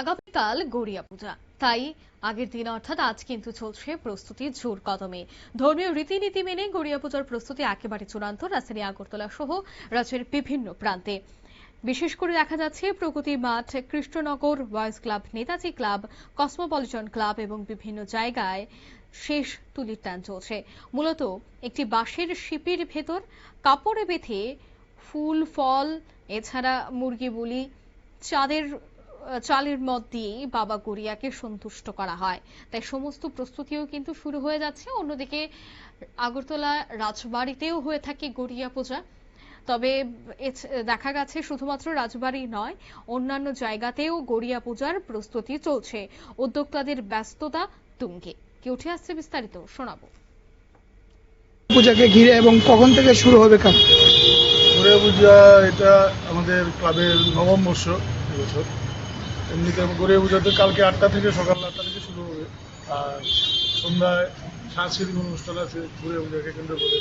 আগামীকাল গড়িয়া পূজা, তাই আগের দিন অর্থাৎ আজ কিন্তু চলছে প্রস্তুতি জোর কদমে। ধর্মীয় রীতিনীতি মেনে গড়িয়া পূজার প্রস্তুতি একেবারে চূড়ান্ত রাজধানী আগরতলা সহ রাজ্যের বিভিন্ন প্রান্তে। বিশেষ করে দেখা যাচ্ছে প্রগতি মাঠ, Krishnanagar, boys club, Netaji club, Cosmopolitan club এবং বিভিন্ন জায়গায় শেষ তুলির টান চলছে। মূলত একটি বাঁশের শিপির ভেতর কাপড়ে বেঁধে ফুল, ফল, এছাড়া মুরগি বুলি, চালের মদ দিয়েই বাবা গড়িয়াকে সন্তুষ্ট করা হয়। তাই সমস্ত প্রস্তুতিও কিন্তু শুরু হয়ে যাচ্ছে। অন্যদিকে আগরতলা রাজবাড়িতেও হয়ে থাকে গড়িয়া পূজা। তবে দেখা গেছে শুধুমাত্র রাজবাড়ি নয়, অন্যান্য জায়গাতেও গড়িয়া পূজার প্রস্তুতি চলছে। উদ্যোক্তাদের ব্যস্ততা তুঙ্গে। কি উঠে আসছে বিস্তারিত শোনাবো। পূজাকে ঘিরে এবং কখন থেকে শুরু হবে কাজ? গড়িয়া পূজা এটা আমাদের ক্লাবের নবম বর্ষ এবছর। এমনিতে গড়িয়া পূজাতে কালকে 8টা থেকে সকাল 8টা থেকে শুরু হবে। আর সন্ধ্যায় সাংস্কৃতিক অনুষ্ঠান আছে গড়িয়া পূজাকে কেন্দ্র করে।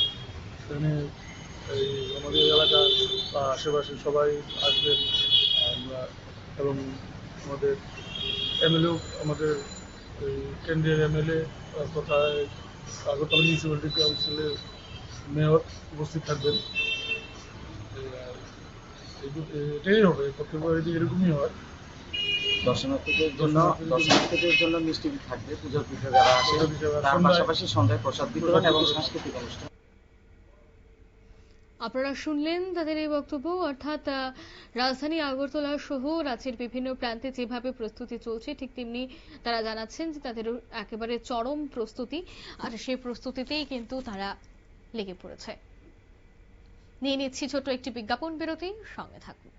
সেখানে এই আমাদের এলাকা বা আশেপাশে সবাই আসবেন। আমরা এবং আমাদের এমএলএও, আমাদের এই কেন্দ্রের এমএলএ তথা আগরতলা মিউনিসিপ্যালিটি কাউন্সিলের মেয়র উপস্থিত থাকবেন। এটাই হবে, প্রত্যেকবার এরকমই হয়। দর্শনার্থীদের জন্য মিষ্টি থাকবে, পূজার পিঠে যারা আসে, তার পাশাপাশি সন্ধ্যায় প্রসাদ বিতরণ এবং সাংস্কৃতিক অনুষ্ঠান। আপনারা শুনলেন তাদের এই বক্তব্য। অর্থাৎ রাজধানী আগরতলা সহ রাজ্যের বিভিন্ন প্রান্তে যেভাবে প্রস্তুতি চলছে, ঠিক তেমনি তারা জানাচ্ছেন যে তাদের একেবারে চরম প্রস্তুতি, আর সেই প্রস্তুতিতেই কিন্তু তারা লেগে পড়েছে। নিয়ে নিচ্ছি ছোট একটি বিজ্ঞাপন বিরতি, সঙ্গে থাকুন।